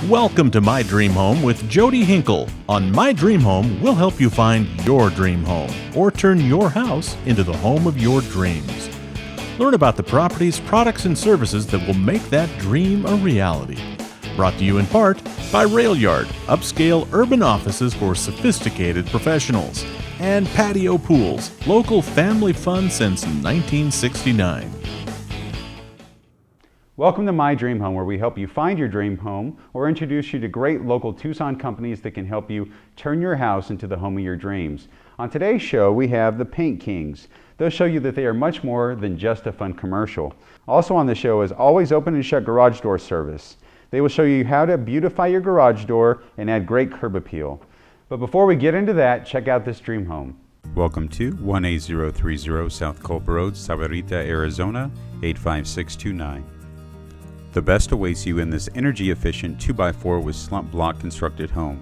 Welcome to My Dream Home with Joette Hinkle. On My Dream Home, we'll help you find your dream home or turn your house into the home of your dreams. Learn about the properties, products, and services that will make that dream a reality. Brought to you in part by Rail Yard, upscale urban offices for sophisticated professionals, and Patio Pools, local family fun since 1969. Welcome to My Dream Home, where we help you find your dream home or introduce you to great local Tucson companies that can help you turn your house into the home of your dreams. On today's show, we have the Paint Kings. They'll show you that they are much more than just a fun commercial. Also on the show is always open and shut garage door service. They will show you how to beautify your garage door and add great curb appeal. But before we get into that, check out this dream home. Welcome to 18030 South Culp Road, Sahuarita, Arizona, 85629. The best awaits you in this energy-efficient 2x4 with slump block constructed home.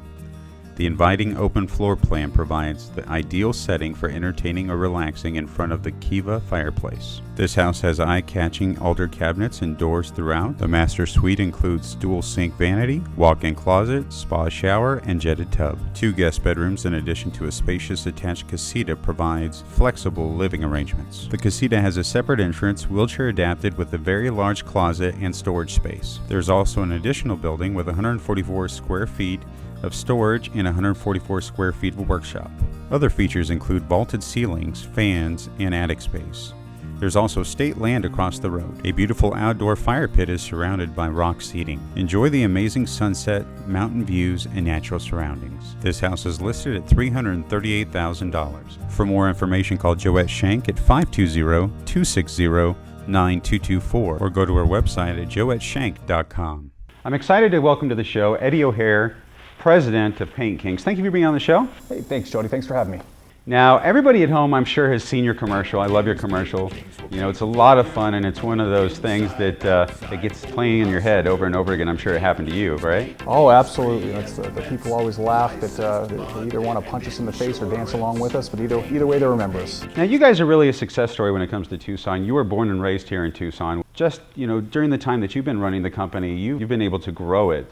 The inviting open floor plan provides the ideal setting for entertaining or relaxing in front of the Kiva fireplace. This house has eye-catching altar cabinets and doors throughout. The master suite includes dual sink vanity, walk-in closet, spa shower, and jetted tub. 2 guest bedrooms in addition to a spacious attached casita provides flexible living arrangements. The casita has a separate entrance, wheelchair adapted with a very large closet and storage space. There's also an additional building with 144 square feet of storage and 144 square feet of workshop. Other features include vaulted ceilings, fans, and attic space. There's also state land across the road. A beautiful outdoor fire pit is surrounded by rock seating. Enjoy the amazing sunset, mountain views, and natural surroundings. This house is listed at $338,000. For more information, call Joette Schenck at 520-260-9224 or go to our website at joetteshank.com. I'm excited to welcome to the show Eddie O'Hare, President of Paint Kings. Thank you for being on the show. Hey, thanks, Jody. Thanks for having me. Now, everybody at home, I'm sure, has seen your commercial. I love your commercial. You know, it's a lot of fun, and it's one of those things that it gets playing in your head over and over again. I'm sure it happened to you, right? Oh, absolutely. That's the people always laugh that they either want to punch us in the face or dance along with us, but either way, they remember us. Now, you guys are really a success story when it comes to Tucson. You were born and raised here in Tucson. Just, you know, during the time that you've been running the company, you've been able to grow it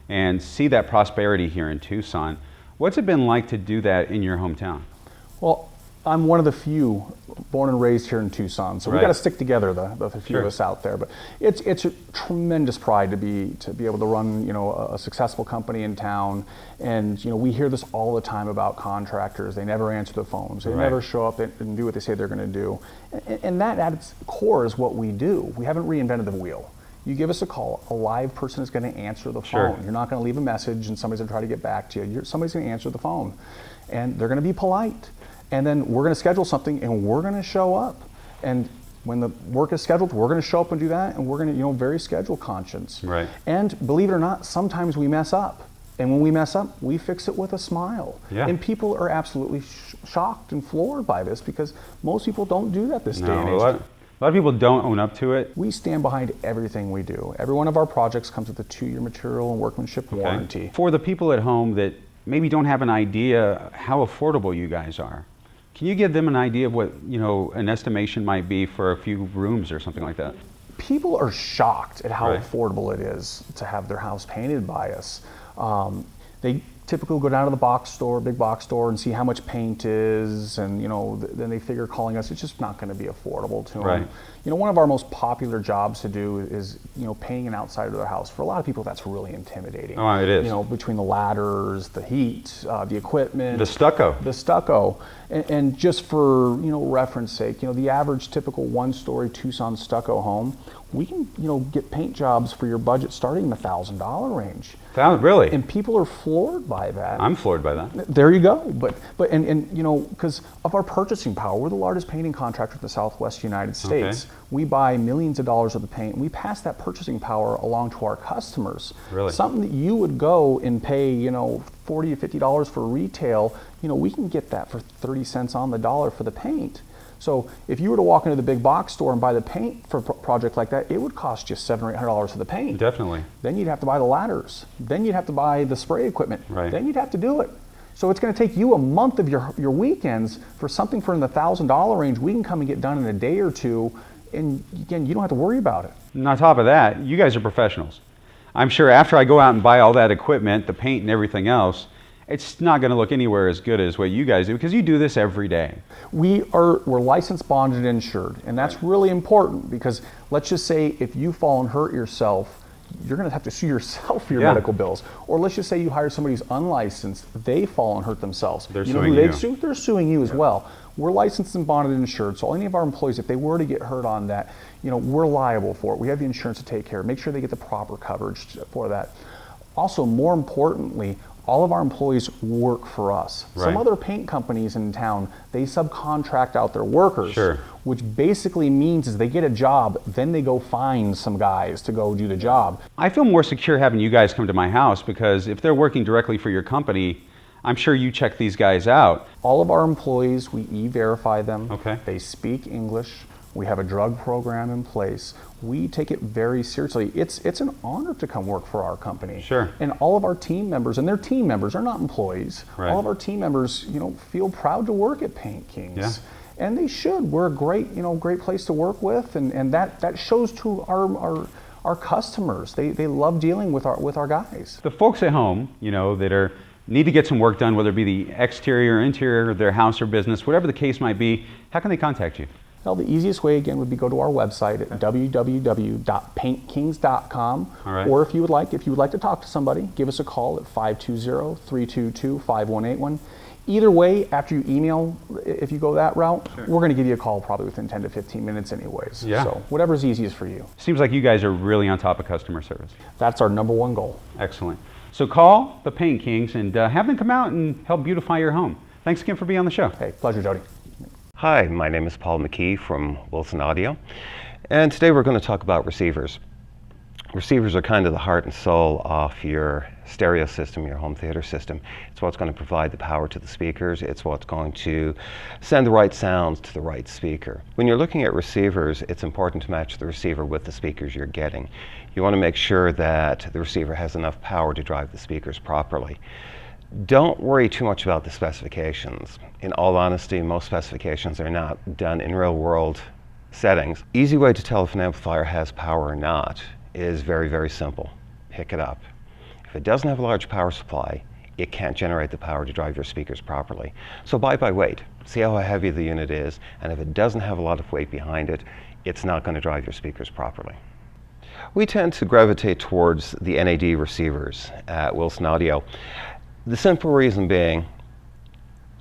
and see that prosperity here in Tucson. What's it been like to do that in your hometown? Well, I'm one of the few born and raised here in Tucson, so we've got to stick together, the few of us out there. But it's a tremendous pride to be able to run, you know, a successful company in town. And you know, we hear this all the time about contractors. They never answer the phones. They never show up and do what they say they're going to do. And that at its core is what we do. We haven't reinvented the wheel. You give us a call, a live person is going to answer the phone. You're not going to leave a message and somebody's going to try to get back to you. Somebody's going to answer the phone, and they're going to be polite. And then we're going to schedule something, and we're going to show up. And when the work is scheduled, we're going to show up and do that, and we're going to, you know, very schedule conscious. Right. And believe it or not, sometimes we mess up. And when we mess up, we fix it with a smile. Yeah. And people are absolutely shocked and floored by this, because most people don't do that this day and age. A lot of people don't own up to it. We stand behind everything we do. Every one of our projects comes with a 2-year material and workmanship warranty. For the people at home that maybe don't have an idea how affordable you guys are, can you give them an idea of what, you know, an estimation might be for a few rooms or something like that? People are shocked at how affordable it is to have their house painted by us. They typically will go down to the box store, big box store, and see how much paint is, and you know, then they figure calling us, it's just not going to be affordable to them. You know, one of our most popular jobs to do is, you know, painting an outside of their house. For a lot of people, that's really intimidating. Oh, it is. You know, between the ladders, the heat, the equipment, the stucco. And just for, you know, reference sake, you know, the average typical 1-story Tucson stucco home, we can, you know, get paint jobs for your budget starting in the $1,000 range. Really? And people are floored by that. I'm floored by that. There you go. But and you know, because of our purchasing power, we're the largest painting contractor in the Southwest United States. We buy millions of dollars of the paint, and we pass that purchasing power along to our customers. Really? Something that you would go and pay, you know, $40 to $50 for retail, you know, we can get that for 30 cents on the dollar for the paint. So if you were to walk into the big box store and buy the paint for a project like that, it would cost you $700 or $800 for the paint. Definitely. Then you'd have to buy the ladders. Then you'd have to buy the spray equipment. Then you'd have to do it. So it's going to take you a month of your weekends for something for in the $1,000 range. We can come and get done in a day or two, and again, you don't have to worry about it. And on top of that, you guys are professionals. I'm sure after I go out and buy all that equipment, the paint and everything else, it's not going to look anywhere as good as what you guys do, because you do this every day. We're licensed, bonded, and insured, and that's really important, because let's just say if you fall and hurt yourself, you're going to have to sue yourself for your medical bills. Or let's just say you hire somebody who's unlicensed, they fall and hurt themselves. They're you know suing who you. they sue? They're suing you as well. We're licensed and bonded and insured, so any of our employees, if they were to get hurt on that, you know, we're liable for it. We have the insurance to take care of. Make sure they get the proper coverage for that. Also, more importantly, all of our employees work for us. Right. Some other paint companies in town, they subcontract out their workers, Sure. which basically means is they get a job, then they go find some guys to go do the job. I feel more secure having you guys come to my house, because if they're working directly for your company, I'm sure you check these guys out. All of our employees, we e-verify them. Okay. They speak English. We have a drug program in place. We take it very seriously. It's an honor to come work for our company. Sure. And all of our team members, and they're team members, they're not employees. Right. All of our team members, you know, feel proud to work at Paint Kings. Yeah. And they should. We're a great, you know, great place to work with, and that shows to our customers. They love dealing with our guys. The folks at home, you know, that need to get some work done, whether it be the exterior or interior of their house or business, whatever the case might be, how can they contact you? Well, the easiest way, again, would be go to our website at www.paintkings.com. All right. Or if you would like to talk to somebody, give us a call at 520-322-5181. Either way, after you email, if you go that route, we're going to give you a call probably within 10 to 15 minutes anyways. Yeah. So whatever's easiest for you. Seems like you guys are really on top of customer service. That's our number one goal. Excellent. So call the Paint Kings and have them come out and help beautify your home. Thanks again for being on the show. Hey, pleasure, Jody. Hi, my name is Paul McKee from Wilson Audio, and today we're going to talk about receivers. Receivers are kind of the heart and soul of your stereo system, your home theater system. It's what's going to provide the power to the speakers. It's what's going to send the right sounds to the right speaker. When you're looking at receivers, it's important to match the receiver with the speakers you're getting. You want to make sure that the receiver has enough power to drive the speakers properly. Don't worry too much about the specifications. In all honesty, most specifications are not done in real world settings. Easy way to tell if an amplifier has power or not is very, very simple. Pick it up. If it doesn't have a large power supply, it can't generate the power to drive your speakers properly. So buy by weight. See how heavy the unit is, and if it doesn't have a lot of weight behind it, it's not going to drive your speakers properly. We tend to gravitate towards the NAD receivers at Wilson Audio. The simple reason being,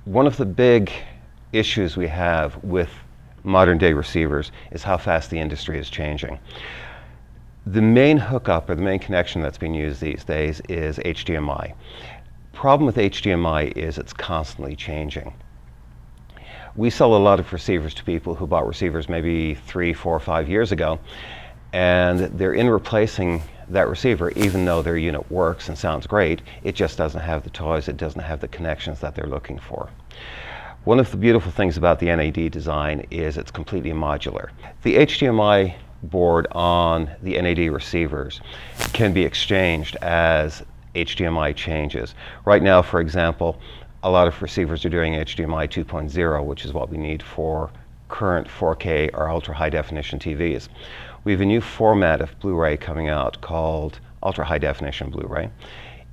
one of the big issues we have with modern day receivers is how fast the industry is changing. The main hookup or the main connection that's being used these days is HDMI. Problem with HDMI is it's constantly changing. We sell a lot of receivers to people who bought receivers maybe 3, 4, 5 years ago, and they're in replacing that receiver, even though their unit works and sounds great, it just doesn't have the toys, it doesn't have the connections that they're looking for. One of the beautiful things about the NAD design is it's completely modular. The HDMI board on the NAD receivers can be exchanged as HDMI changes. Right now, for example, a lot of receivers are doing HDMI 2.0, which is what we need for current 4K or ultra high definition TVs. We have a new format of Blu-ray coming out called ultra high definition Blu-ray.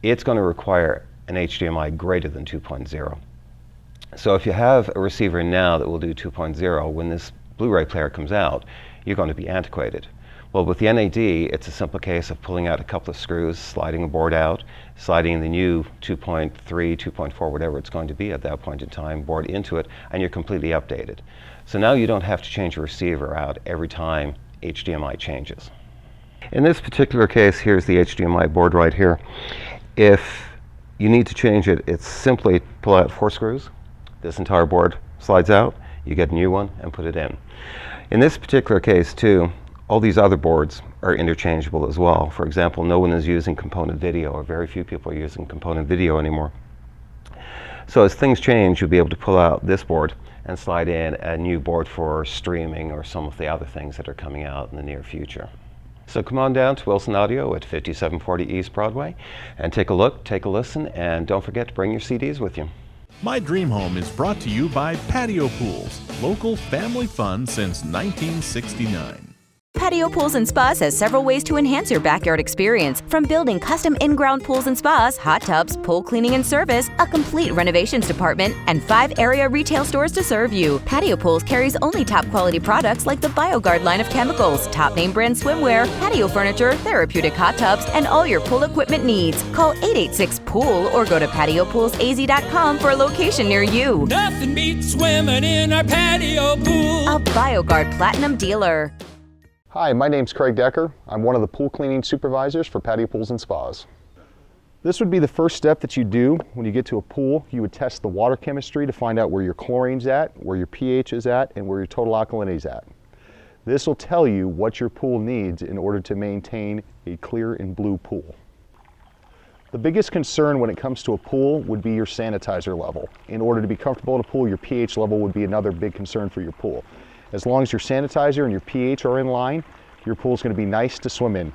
It's going to require an HDMI greater than 2.0. So if you have a receiver now that will do 2.0, when this Blu-ray player comes out, you're going to be antiquated. Well, with the NAD, it's a simple case of pulling out a couple of screws, sliding a board out, sliding the new 2.3, 2.4, whatever it's going to be at that point in time, board into it, and you're completely updated. So now you don't have to change your receiver out every time HDMI changes. In this particular case, here's the HDMI board right here. If you need to change it, it's simply pull out 4 screws. This entire board slides out, you get a new one and put it in. In this particular case too, all these other boards are interchangeable as well. For example, no one is using component video, or very few people are using component video anymore. So as things change, you'll be able to pull out this board and slide in a new board for streaming or some of the other things that are coming out in the near future. So come on down to Wilson Audio at 5740 East Broadway and take a look, take a listen, and don't forget to bring your CDs with you. My Dream Home is brought to you by Patio Pools, local family fun since 1969. Patio Pools and Spas has several ways to enhance your backyard experience, from building custom in-ground pools and spas, hot tubs, pool cleaning and service, a complete renovations department, and 5 area retail stores to serve you. Patio Pools carries only top quality products like the BioGuard line of chemicals, top name brand swimwear, patio furniture, therapeutic hot tubs, and all your pool equipment needs. Call 886-POOL or go to patiopoolsaz.com for a location near you. Nothing beats swimming in our patio pool. A BioGuard Platinum dealer. Hi, my name's Craig Decker. I'm one of the pool cleaning supervisors for Patio Pools and Spas. This would be the first step that you do when you get to a pool. You would test the water chemistry to find out where your chlorine's at, where your pH is at, and where your total alkalinity is at. This will tell you what your pool needs in order to maintain a clear and blue pool. The biggest concern when it comes to a pool would be your sanitizer level. In order to be comfortable in a pool, your pH level would be another big concern for your pool. As long as your sanitizer and your pH are in line, your pool is going to be nice to swim in.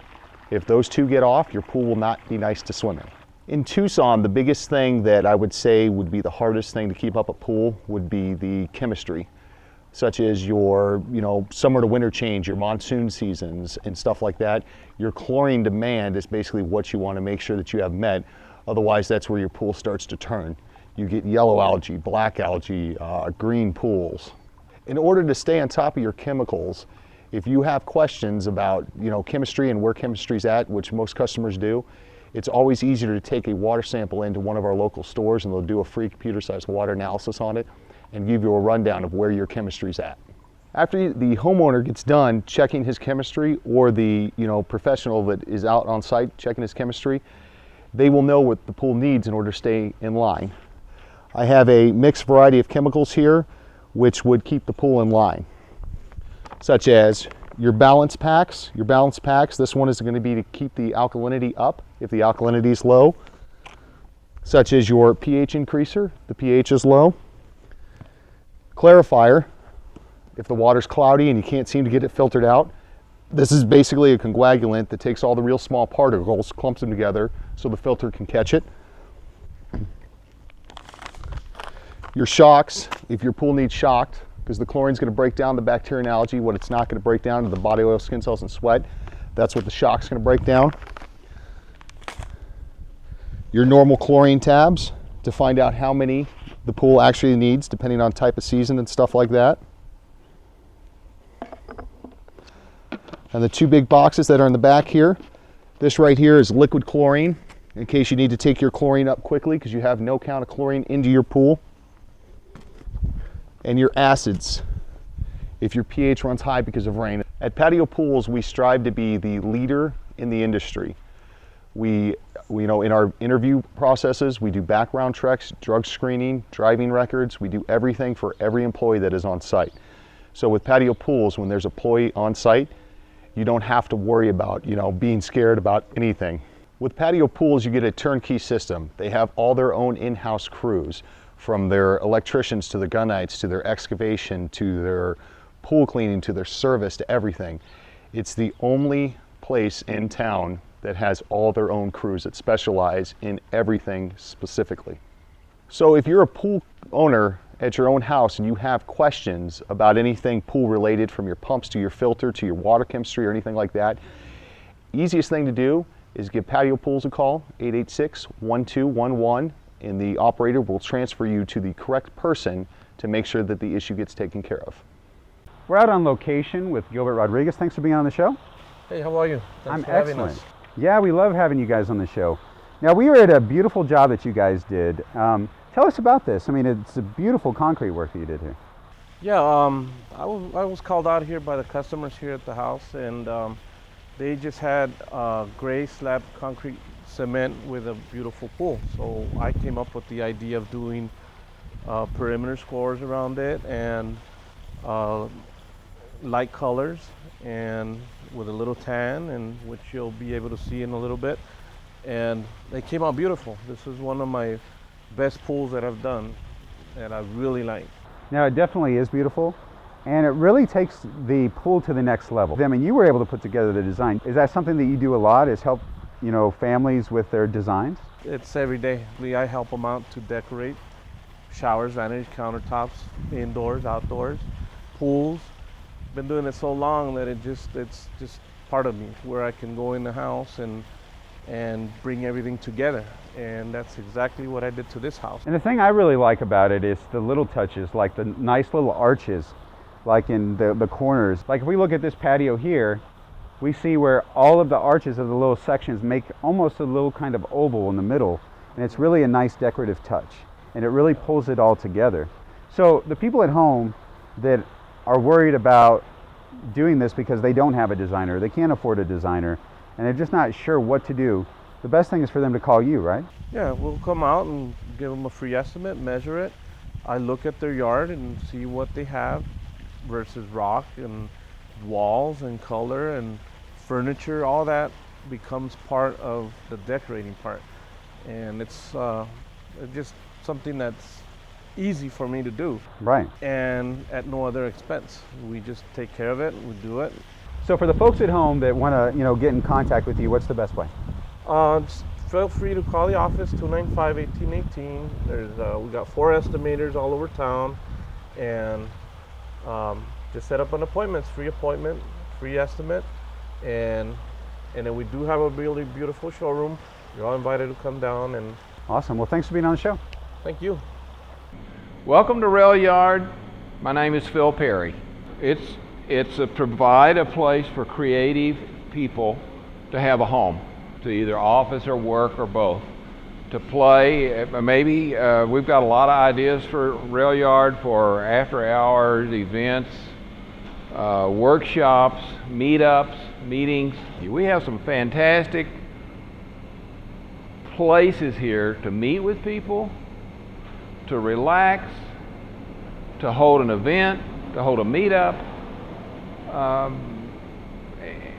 If those two get off, your pool will not be nice to swim in. In Tucson, the biggest thing that I would say would be the hardest thing to keep up a pool would be the chemistry, such as your summer to winter change, your monsoon seasons and stuff like that. Your chlorine demand is basically what you want to make sure that you have met. Otherwise, that's where your pool starts to turn. You get yellow algae, black algae, green pools. In order to stay on top of your chemicals, if you have questions about chemistry and where chemistry's at, which most customers do, it's always easier to take a water sample into one of our local stores and they'll do a free computer-sized water analysis on it and give you a rundown of where your chemistry's at. After the homeowner gets done checking his chemistry, or the professional that is out on site checking his chemistry, they will know what the pool needs in order to stay in line. I have a mixed variety of chemicals here which would keep the pool in line, such as your balance packs. This one is going to be to keep the alkalinity up if the alkalinity is low, such as your pH increaser, the pH is low. Clarifier, if the water's cloudy and you can't seem to get it filtered out, this is basically a coagulant that takes all the real small particles, clumps them together so the filter can catch it. Your shocks, if your pool needs shocked, because the chlorine's going to break down the bacteria and algae, what it's not going to break down to the body oil, skin cells, and sweat. That's what the shock's going to break down. Your normal chlorine tabs to find out how many the pool actually needs, depending on type of season and stuff like that. And the 2 big boxes that are in the back here. This right here is liquid chlorine, in case you need to take your chlorine up quickly because you have no count of chlorine into your pool. And your acids, if your pH runs high because of rain. At Patio Pools, we strive to be the leader in the industry. We in our interview processes, we do background checks, drug screening, driving records. We do everything for every employee that is on site. So with Patio Pools, when there's an employee on site, you don't have to worry about being scared about anything. With Patio Pools, you get a turnkey system. They have all their own in-house crews, from their electricians to the gunnites to their excavation to their pool cleaning to their service to everything. It's the only place in town that has all their own crews that specialize in everything specifically. So if you're a pool owner at your own house and you have questions about anything pool related, from your pumps to your filter to your water chemistry or anything like that, easiest thing to do is give Patio Pools a call, 886-1211. And the operator will transfer you to the correct person to make sure that the issue gets taken care of. We're out on location with Gilbert Rodriguez. Thanks for being on the show. Hey, how are you? Thanks for excellent. having us. Yeah, we love having you guys on the show. Now, we were at a beautiful job that you guys did. Tell us about this. I mean, it's a beautiful concrete work that you did here. Yeah, I was called out here by the customers here at the house, and they just had gray slab concrete cement with a beautiful pool. So I came up with the idea of doing perimeter scores around it and light colors, and with a little tan, and which you'll be able to see in a little bit. And they came out beautiful. This is one of my best pools that I've done, and I really like. Now, it definitely is beautiful, and it really takes the pool to the next level. I mean, you were able to put together the design. Is that something that you do a lot, is help families with their designs? It's every day. I help them out to decorate showers, vanity countertops, indoors, outdoors, pools, been doing it so long that it's just part of me, where I can go in the house and bring everything together. And that's exactly what I did to this house. And the thing I really like about it is the little touches, like the nice little arches, like in the corners. Like if we look at this patio here, we see where all of the arches of the little sections make almost a little kind of oval in the middle. And it's really a nice decorative touch. And it really pulls it all together. So the people at home that are worried about doing this because they don't have a designer, they can't afford a designer, and they're just not sure what to do, the best thing is for them to call you, right? Yeah, we'll come out and give them a free estimate, measure it. I look at their yard and see what they have versus rock and walls and color and furniture. All that becomes part of the decorating part. And it's just something that's easy for me to do. Right. And at no other expense. We just take care of it, we do it. So for the folks at home that want to, get in contact with you, what's the best way? Just feel free to call the office, 295-1818. We got 4 estimators all over town, and just set up an appointment. It's free appointment, free estimate, and then we do have a really beautiful showroom. You're all invited to come down. And awesome. Well, thanks for being on the show. Thank you. Welcome to Rail Yard. My name is Phil Perry. It's to provide a place for creative people to have a home, to either office or work or both, to play. Maybe we've got a lot of ideas for Rail Yard for after hours events, workshops, meetups, meetings. We have some fantastic places here to meet with people, to relax, to hold an event, to hold a meetup,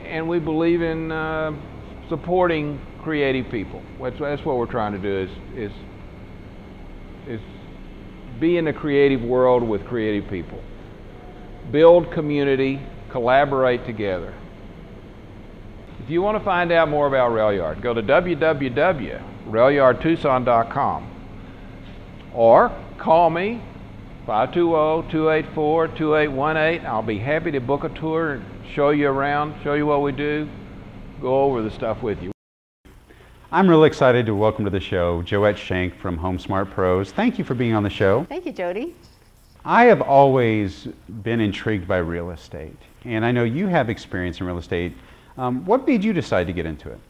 and we believe in supporting creative people. That's what we're trying to do is be in the creative world with creative people. Build community, collaborate together. If you want to find out more about Rail Yard, go to www.railyardtucson.com or call me, 520-284-2818. I'll be happy to book a tour and show you around, show you what we do, go over the stuff with you. I'm really excited to welcome to the show Joette Schenck from Home Smart Pros. Thank you for being on the show. Thank you, Jody. I have always been intrigued by real estate, and I know you have experience in real estate. What made you decide to get into it?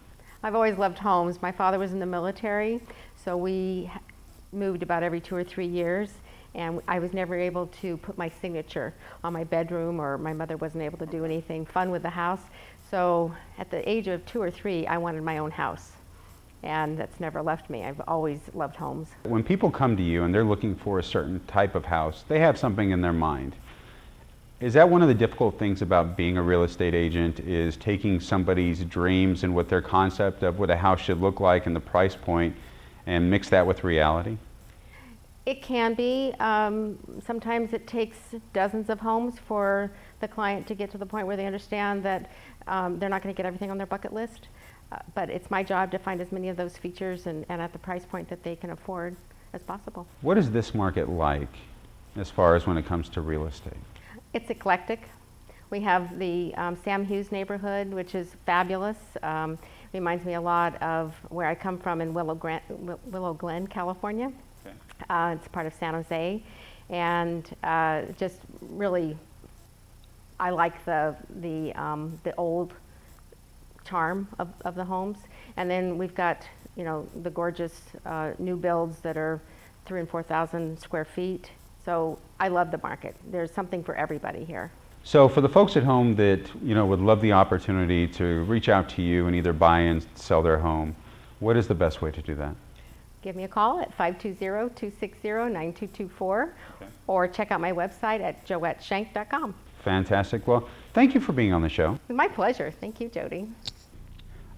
I've always loved homes. My father was in the military, so we moved about every 2 or 3 years, and I was never able to put my signature on my bedroom, or my mother wasn't able to do anything fun with the house. So at the age of 2 or 3, I wanted my own house, and that's never left me. I've always loved homes. When people come to you and they're looking for a certain type of house, they have something in their mind. Is that one of the difficult things about being a real estate agent, is taking somebody's dreams and what their concept of what a house should look like and the price point and mix that with reality? It can be. Sometimes it takes dozens of homes for the client to get to the point where they understand that they're not going to get everything on their bucket list. But it's my job to find as many of those features and at the price point that they can afford as possible. What is this market like as far as when it comes to real estate? It's eclectic. We have the Sam Hughes neighborhood, which is fabulous. Reminds me a lot of where I come from in Willow Glen, California. Okay. It's part of San Jose, and just really, I like the old charm of the homes. And then we've got the gorgeous new builds that are 3,000 and 4,000 square feet. So I love the market. There's something for everybody here. So for the folks at home that would love the opportunity to reach out to you and either buy and sell their home, what is the best way to do that? Give me a call at 520-260-9224, or check out my website at joetteshank.com. Fantastic. Well, thank you for being on the show. My pleasure. Thank you, Jody.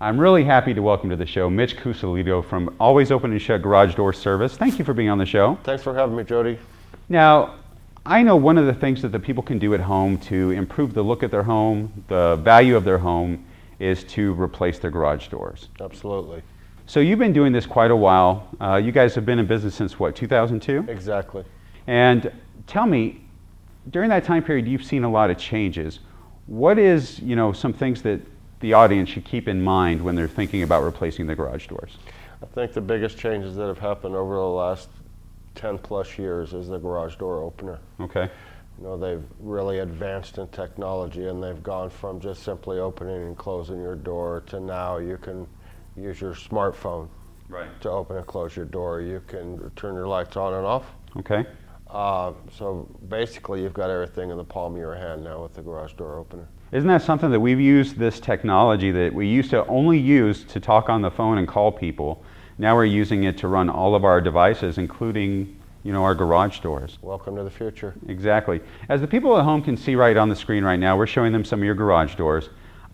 I'm really happy to welcome to the show Mitch Cusalito from Always Open and Shut Garage Door Service. Thank you for being on the show. Thanks for having me, Jody. Now, I know one of the things that the people can do at home to improve the look of their home, the value of their home, is to replace their garage doors. Absolutely. So you've been doing this quite a while. You guys have been in business since what, 2002? Exactly. And tell me, during that time period, you've seen a lot of changes. What is, some things that the audience should keep in mind when they're thinking about replacing the garage doors? I think the biggest changes that have happened over the last 10 plus years is the garage door opener. Okay. They've really advanced in technology, and they've gone from just simply opening and closing your door to now you can use your smartphone to open and close your door. You can turn your lights on and off. Okay. So basically you've got everything in the palm of your hand now with the garage door opener. Isn't that something that we've used, this technology that we used to only use to talk on the phone and call people? Now we're using it to run all of our devices, including our garage doors. Welcome to the future. Exactly. As the people at home can see right on the screen right now, we're showing them some of your garage doors.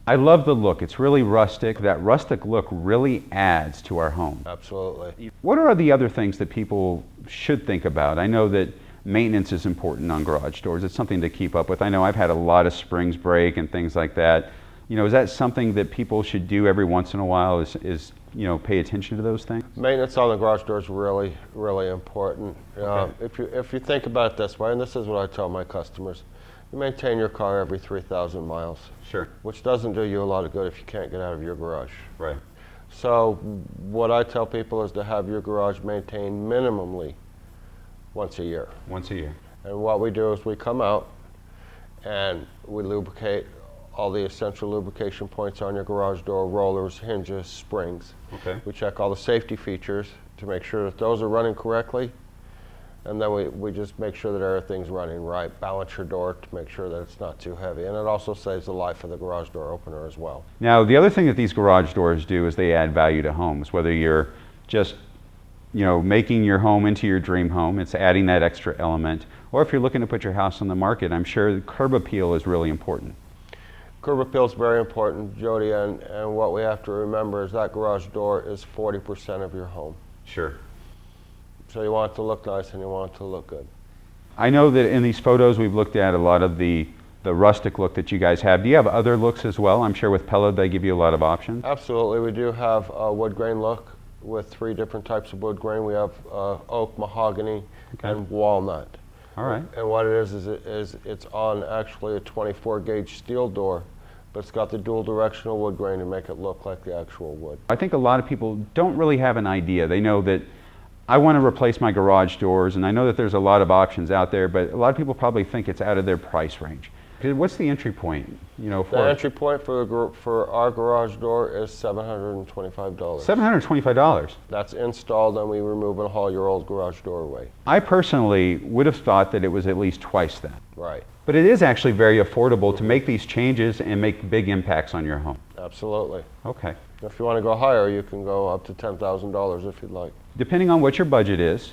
I love the look. It's really rustic. That rustic look really adds to our home. Absolutely. What are the other things that people should think about? I know that maintenance is important on garage doors. It's something to keep up with. I know I've had a lot of springs break and things like that. Is that something that people should do every once in a while, is pay attention to those things? Maintenance on the garage door is really, really important. Okay. If you think about it this way, and this is what I tell my customers, you maintain your car every 3,000 miles. Sure. Which doesn't do you a lot of good if you can't get out of your garage. Right. So what I tell people is to have your garage maintained minimally once a year. Once a year. And what we do is we come out and we lubricate all the essential lubrication points on your garage door: rollers, hinges, springs. Okay. We check all the safety features to make sure that those are running correctly, and then we just make sure that everything's running right. Balance your door to make sure that it's not too heavy, and it also saves the life of the garage door opener as well. Now, the other thing that these garage doors do is they add value to homes, whether you're just making your home into your dream home, it's adding that extra element, or if you're looking to put your house on the market, I'm sure curb appeal is really important. Curb appeal is very important, Jody, and what we have to remember is that garage door is 40% of your home. Sure. So you want it to look nice and you want it to look good. I know that in these photos we've looked at a lot of the rustic look that you guys have. Do you have other looks as well? I'm sure with Pella they give you a lot of options. Absolutely. We do have a wood grain look with 3 different types of wood grain. We have oak, mahogany, and walnut. All right. And what it is it's on actually a 24 gauge steel door, but it's got the dual directional wood grain to make it look like the actual wood. I think a lot of people don't really have an idea. They know that I want to replace my garage doors, and I know that there's a lot of options out there, but a lot of people probably think it's out of their price range. What's the entry point? The entry point for our garage door is $725. $725? That's installed, and we remove and haul your old garage door away. I personally would have thought that it was at least twice that. Right. But it is actually very affordable to make these changes and make big impacts on your home. Absolutely. Okay. If you want to go higher, you can go up to $10,000 if you'd like. Depending on what your budget is,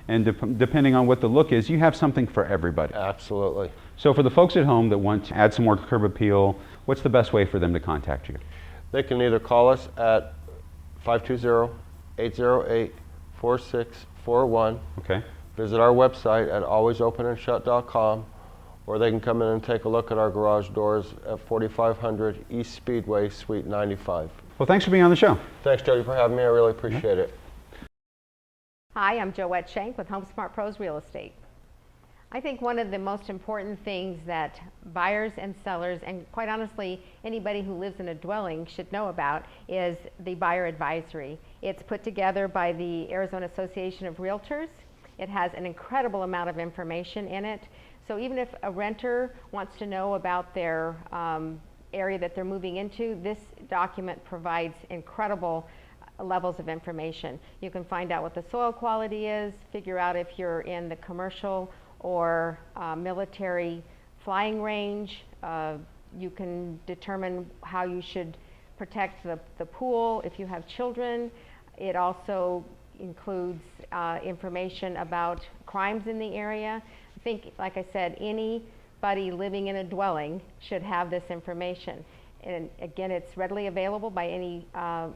and depending on what the look is, you have something for everybody. Absolutely. So for the folks at home that want to add some more curb appeal, what's the best way for them to contact you? They can either call us at 520-808-4641. Okay. Visit our website at alwaysopenandshut.com, or they can come in and take a look at our garage doors at 4500 East Speedway, Suite 95. Well, thanks for being on the show. Thanks, Jody, for having me. I really appreciate it. Hi, I'm Joette Schenck with HomeSmart Pros Real Estate. I think one of the most important things that buyers and sellers, and quite honestly anybody who lives in a dwelling, should know about is the buyer advisory. It's put together by the Arizona Association of Realtors. It has an incredible amount of information in it. So even if a renter wants to know about their area that they're moving into, this document provides incredible levels of information. You can find out what the soil quality is, figure out if you're in the commercial or military flying range. You can determine how you should protect the pool if you have children. It also includes information about crimes in the area. I think, like I said, anybody living in a dwelling should have this information. And again, it's readily available by any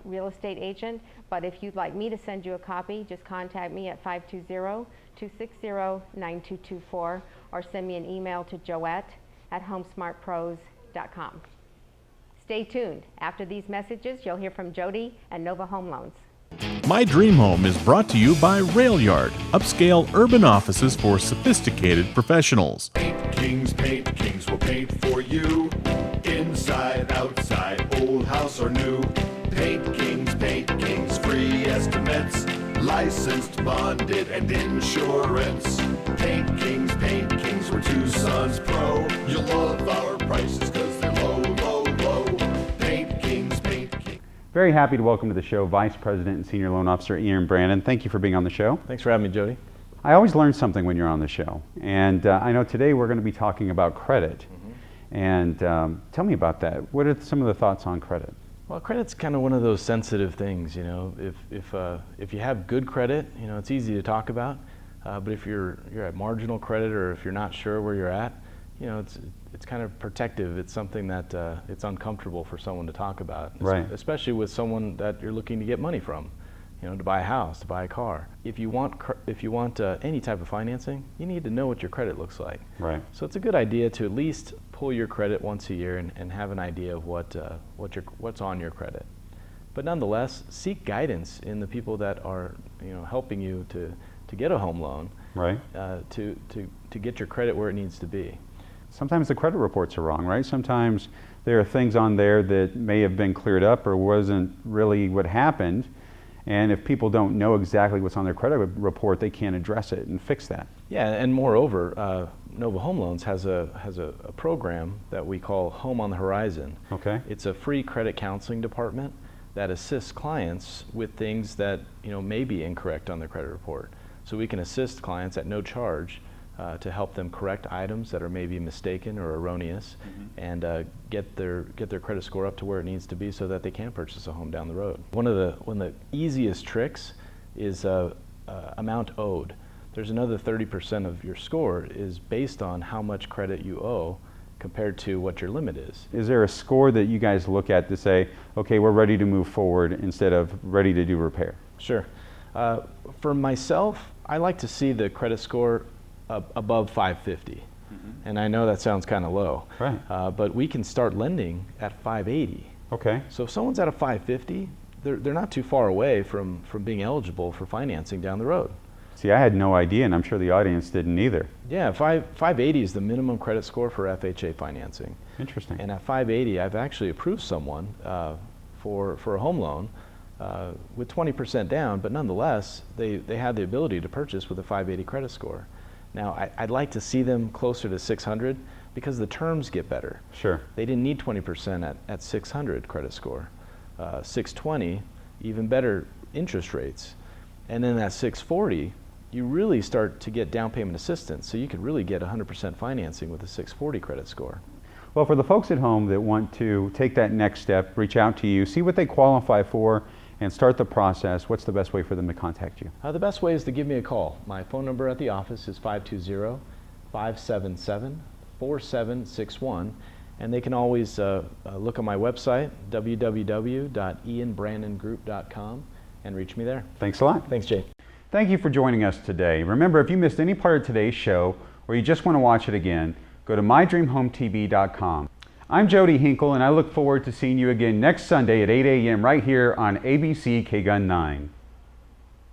real estate agent, but if you'd like me to send you a copy, just contact me at 520-260-9224 or send me an email to joette@homesmartpros.com. Stay tuned. After these messages, you'll hear from Jody and Nova Home Loans. My Dream Home is brought to you by Railyard, upscale urban offices for sophisticated professionals. Paint Kings will paint for you. Inside, outside, old house or new. Paint Kings, free estimates. Licensed, bonded, and insurance. Paint Kings, we're Tucson's pro. You'll love our prices because they're low, low, low. Paint Kings. Very happy to welcome to the show Vice President and Senior Loan Officer Ian Brandon. Thank you for being on the show. Thanks for having me, Jody. I always learn something when you're on the show. And I know today we're going to be talking about credit. And tell me about that. What are some of the thoughts on credit? Well, credit's kind of one of those sensitive things, you know. If you have good credit, you know, it's easy to talk about. But if you're at marginal credit, or if you're not sure where you're at, you know, it's kind of protective. It's something that it's uncomfortable for someone to talk about, right? Especially with someone that you're looking to get money from, you know, to buy a house, to buy a car. If you want any type of financing, you need to know what your credit looks like. Right. So it's a good idea to at least pull your credit once a year and have an idea of what's on your credit. But nonetheless, seek guidance in the people that are, you know, helping you to get a home loan. Right. To get your credit where it needs to be. Sometimes the credit reports are wrong, right? Sometimes there are things on there that may have been cleared up or wasn't really what happened. And if people don't know exactly what's on their credit report, they can't address it and fix that. Yeah, and moreover, Nova Home Loans has a program that we call Home on the Horizon. Okay. It's a free credit counseling department that assists clients with things that, you know, may be incorrect on their credit report. So we can assist clients at no charge to help them correct items that are maybe mistaken or erroneous, and get their credit score up to where it needs to be so that they can purchase a home down the road. One of the easiest tricks is amount owed. There's another 30% of your score is based on how much credit you owe compared to what your limit is. Is there a score that you guys look at to say, okay, we're ready to move forward instead of ready to do repair? Sure. For myself, I like to see the credit score above 550. And I know that sounds kind of low. Right. But we can start lending at 580. Okay. So if someone's at a 550, they're not too far away from being eligible for financing down the road. See, I had no idea, and I'm sure the audience didn't either. Yeah, 580 is the minimum credit score for FHA financing. Interesting. And at 580, I've actually approved someone for a home loan with 20% down, but nonetheless, they had the ability to purchase with a 580 credit score. Now, I'd like to see them closer to 600 because the terms get better. Sure. They didn't need 20% at 600 credit score. 620, even better interest rates. And then at 640, you really start to get down payment assistance, so you could really get 100% financing with a 640 credit score. Well, for the folks at home that want to take that next step, reach out to you, see what they qualify for, and start the process, what's the best way for them to contact you? The best way is to give me a call. My phone number at the office is 520-577-4761, and they can always look on my website, www.ianbrandongroup.com, and reach me there. Thanks a lot. Thanks, Jay. Thank you for joining us today. Remember, if you missed any part of today's show, or you just want to watch it again, go to mydreamhometv.com. I'm Joette Schenck, and I look forward to seeing you again next Sunday at 8 a.m. right here on ABC KGUN 9.